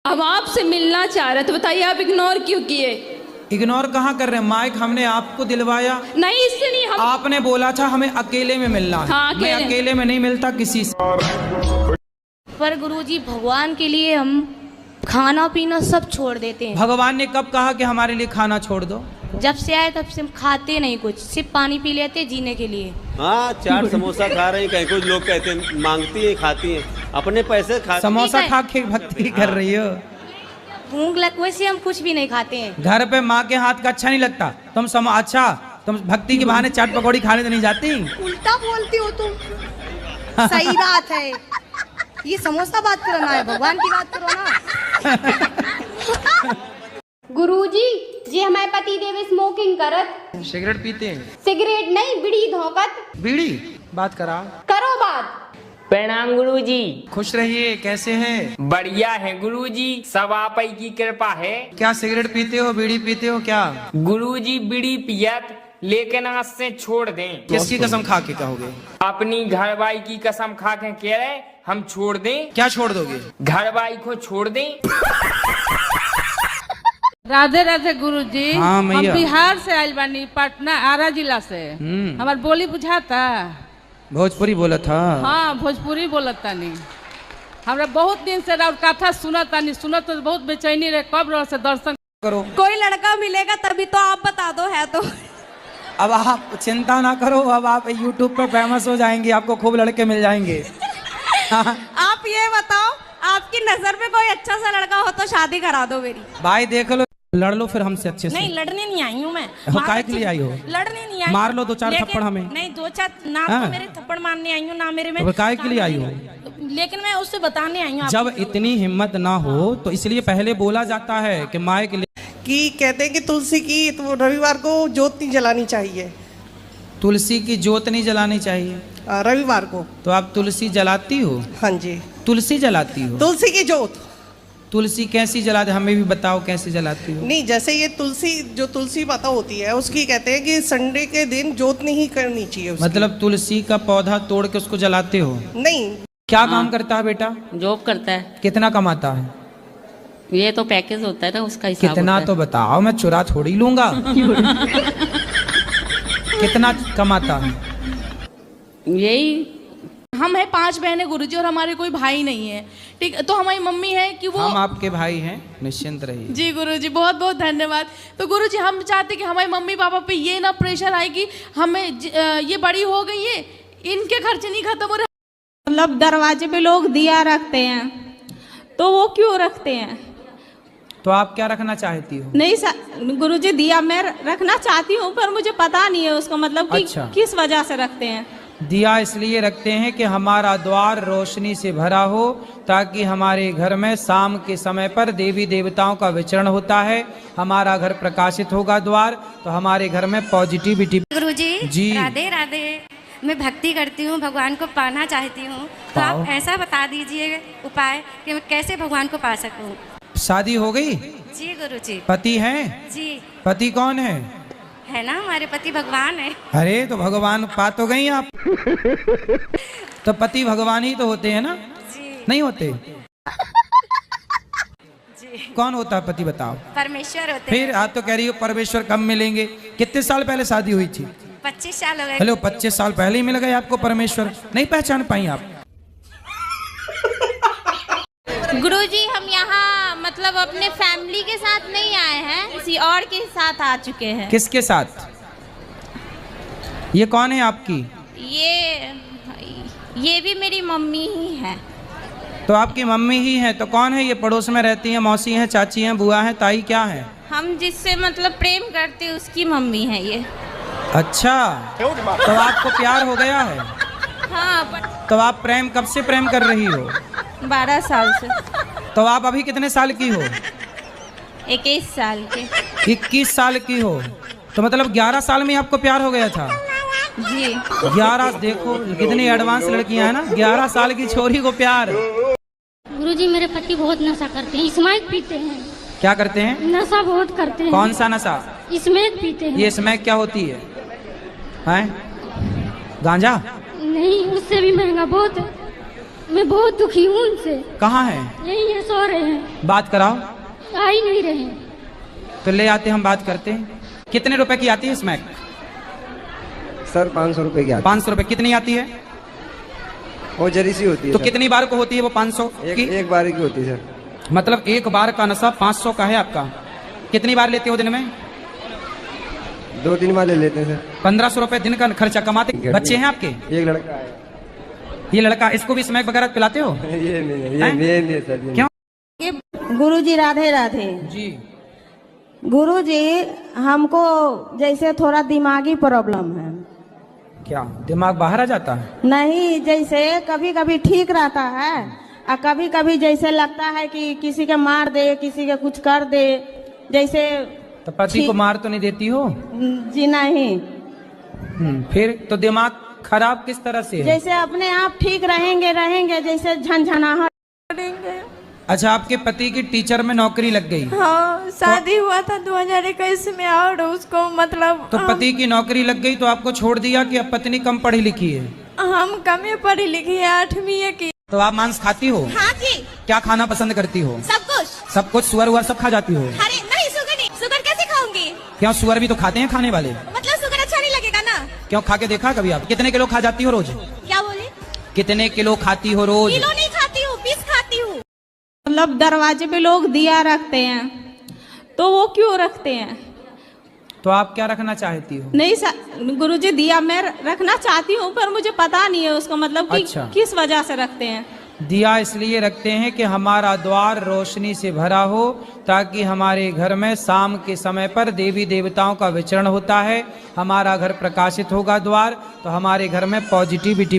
अब आपसे मिलना चाह रहे तो बताइए आप इग्नोर क्यों किए? इग्नोर कहाँ कर रहे हैं? माइक हमने आपको दिलवाया। नहीं, इससे नहीं। हम आपने बोला था हमें अकेले में मिलना है। हाँ, मैं अकेले में नहीं मिलता किसी से। पर गुरुजी भगवान के लिए हम खाना पीना सब छोड़ देते हैं। भगवान ने कब कहा कि हमारे लिए खाना छोड़ दो? जब से आए तब से हम खाते नहीं कुछ, सिर्फ पानी पी लेते जीने के लिए। हाँ, चाट समोसा खा रहे हैं, कहीं कुछ लोग कहते हैं मांगती हैं खाती हैं, अपने पैसे खा। समोसा खा के भक्ति कर रही हो? भूख लग वैसे हम कुछ भी नहीं खाते हैं। घर पे माँ के हाथ का अच्छा नहीं लगता? अच्छा तुम भक्ति के बहाने चाट पकौड़ी खाने तो नहीं जाती? उल्टा बोलती हो तुम। सही बात है, ये समोसा बात करो ना, भगवान की बात करो ना। गुरुजी जी हमारे पति देव स्मोकिंग करत। सिगरेट पीते हैं? सिगरेट नहीं, बीड़ी धोकत। बीड़ी बात करा करो बात। प्रणाम गुरुजी। खुश रहिए। कैसे हैं? बढ़िया है गुरुजी, सब आप ही की कृपा है। क्या सिगरेट पीते हो, बीड़ी पीते हो क्या? गुरुजी बीड़ी पियत, लेकिन आज से छोड़ दें। किसकी कसम खा के कहोगे? अपनी घरवाई की कसम खा के कह रहे हम छोड़ दें। क्या छोड़ दोगे? घरवाई को छोड़ दें। राधे राधे गुरुजी। हाँ, हम मैया। बिहार से आयल बानी, पटना आरा जिला से। हमार बोली बुझाता? भोजपुरी बोला था। हाँ, भोजपुरी बोलत तानी। हमरा बहुत दिन से और कथा सुनत तानी, सुनत तो बहुत बेचैनी रहे, कब रह से दर्शन करो। कोई लड़का मिलेगा तभी तो आप बता दो, है तो। अब आप चिंता ना करो, अब आप YouTube पर फेमस हो जाएंगे, आपको खूब लड़के मिल जाएंगे। आप ये बताओ, आपकी नजर में कोई अच्छा सा लड़का हो तो शादी करा दो मेरी। भाई देख लो, लड़ लो फिर हमसे अच्छे से। नहीं, लड़ने नहीं आई हूँ मैं। काय के लिए आई हो? लड़ने नहीं आई। मार लो दो चार थप्पड़ हमें। नहीं, दो चार ना हाँ? तो मेरे थप्पड़ मारने आई हूँ ना मेरे में। तो काय के लिए आई हो? लेकिन मैं उससे बताने आई हूँ। जब इतनी हिम्मत ना हो तो इसलिए पहले बोला जाता है कि माए के लिए। कि कहते हैं कि तुलसी की तो रविवार को जोत नहीं जलानी चाहिए। तुलसी की जोत नहीं जलानी चाहिए रविवार को। तो आप तुलसी जलाती हो? हाँ जी, तुलसी जलाती हो? तुलसी की जोत। तुलसी कैसी जलाते, हमें भी बताओ कैसे जलाती हो? नहीं, जैसे ये तुलसी जो तुलसी माता होती है उसकी कहते हैं कि संडे के दिन जोत नहीं करनी चाहिए उसकी। मतलब तुलसी का पौधा तोड़ के उसको जलाते हो? नहीं। क्या काम करता है बेटा? जॉब करता है। कितना कमाता है? ये तो पैकेज होता है ना, उसका हिसाब कितना होता है। तो बताओ, मैं चुरा थोड़ी लूंगा। कितना कमाता है? यही हम है 5 बहनें गुरुजी, और हमारे कोई भाई नहीं है। ठीक, तो हमारी मम्मी है कि वो हम आपके भाई हैं, निश्चिंत रहिए। जी गुरुजी, बहुत बहुत धन्यवाद। तो गुरुजी हम चाहते कि हमारे मम्मी पापा पे ये ना प्रेशर आए कि हमें ये बड़ी हो गई है, इनके खर्चे नहीं खत्म हो रहे। मतलब दरवाजे पे लोग दिया रखते हैं, तो वो क्यों रखते हैं? तो आप क्या रखना चाहती हो? नहीं गुरुजी, दिया मैं रखना चाहती हूँ, पर मुझे पता नहीं है उसका मतलब कि अच्छा। किस वजह से रखते हैं। दिया इसलिए रखते हैं कि हमारा द्वार रोशनी से भरा हो, ताकि हमारे घर में शाम के समय पर देवी देवताओं का विचरण होता है, हमारा घर प्रकाशित होगा द्वार, तो हमारे घर में पॉजिटिविटी। गुरुजी जी। राधे राधे। मैं भक्ति करती हूँ, भगवान को पाना चाहती हूँ, तो आप ऐसा बता दीजिए उपाय कि मैं कैसे भगवान को पा सकूँ। शादी हो गई? जी गुरुजी। पति है? जी। पति कौन है? है ना, हमारे पति भगवान है। अरे तो भगवान पा तो गई आप। तो पति भगवान ही तो होते हैं ना? जी। नहीं होते? जी। कौन होता है पति, बताओ? परमेश्वर होते फिर आप तो कह रही हो परमेश्वर कब मिलेंगे? कितने साल पहले शादी हुई थी? 25 साल हो गए। हेलो, 25 साल पहले ही मिल गए आपको परमेश्वर? नहीं पहचान पाई आप? गुरुजी हम यहाँ मतलब अपने फैमिली के साथ नहीं आए हैं, किसी और के साथ आ चुके हैं। किसके साथ? ये कौन है आपकी? ये भी मेरी मम्मी ही है। तो आपकी मम्मी ही है, तो कौन है ये? पड़ोस में रहती हैं, मौसी हैं, चाची हैं, बुआ हैं, ताई, क्या है? हम जिससे मतलब प्रेम करते हैं उसकी मम्मी है ये। अच्छा, तो आपको प्यार हो गया है? हाँ, तो आप प्रेम कब से प्रेम कर रही हो? 12 साल से। तो आप अभी कितने साल की हो? 21 साल के। 21 साल की हो, तो मतलब 11 साल में आपको प्यार हो गया था? जी। 11, देखो कितनी एडवांस लड़कियां हैं ना, 11 साल की छोरी को प्यार। गुरुजी मेरे पति बहुत नशा करते हैं, स्मैक पीते हैं। क्या करते हैं? नशा बहुत करते हैं। कौन सा नशा? स्मैक पीते हैं। ये स्मैक क्या होती है? हैं? गांजा? नहीं, उससे भी महंगा बहुत मैं बहुत दुखी हूँ उनसे। कहाँ है? यही है, सो रहे हैं। बात कराओ। आ ही नहीं रहे। तो ले आते, हम बात करते हैं। कितने रुपए की आती है स्मैक? सर 500 रुपए की आती 500 रुपए। कितनी आती है? वो जरी सी होती है। तो सर। कितनी बार को होती है वो 500 की? एक बार की होती है सर। मतलब एक बार का नशा 500 का है आपका। कितनी बार लेते हो दिन में? 2-3 बार ले लेते हैं सर। 1500 रुपए दिन का खर्चा कमाते। बच्चे हैं आपके? एक लड़का है। ये लड़का, इसको भी स्मैक वगैरह पिलाते हो? ये नहीं सर। क्यों? गुरुजी राधे राधे जी। गुरुजी, हमको जैसे थोड़ा दिमागी प्रॉब्लम है। क्या दिमाग बाहर आ जाता है? नहीं, जैसे कभी कभी ठीक रहता है और कभी कभी जैसे लगता है कि किसी के मार दे, किसी के कुछ कर दे, जैसे। तो पति को मार तो नहीं देती हो? जी नहीं। फिर तो दिमाग खराब किस तरह से है? जैसे अपने आप ठीक रहेंगे जैसे झनझनाहट। अच्छा, आपके पति की टीचर में नौकरी लग गई? हाँ, शादी हुआ था 2021 में और उसको मतलब तो पति की नौकरी लग गई तो आपको छोड़ दिया कि अब पत्नी कम पढ़ी लिखी है? हम कम पढ़ी लिखी है, 8वीं की। तो आप मांस खाती हो? हाँ जी। क्या खाना पसंद करती हो? सब कुछ। सब कुछ? सुअर उअर सब खा जाती हो? अरे नहीं, सुगर कैसे खाऊंगी? क्यों, सुअर भी तो खाते हैं खाने वाले। मतलब सुगर अच्छा नहीं लगेगा ना? क्यों, खा के देखा कभी आप? कितने किलो खा जाती हो रोज? क्या बोले? कितने किलो खाती हो रोज? किलो नहीं खाती हूँ, पीस खाती हूँ। मतलब दरवाजे पे लोग दिया रखते हैं, तो वो क्यों रखते हैं? तो आप क्या रखना चाहती हो? नहीं गुरुजी, दिया मैं रखना चाहती हूँ, पर मुझे पता नहीं है उसका मतलब कि अच्छा। किस वजह से रखते हैं। दिया इसलिए रखते हैं कि हमारा द्वार रोशनी से भरा हो, ताकि हमारे घर में शाम के समय पर देवी देवताओं का विचरण होता है। हमारा घर प्रकाशित होगा द्वार, तो हमारे घर में पॉजिटिविटी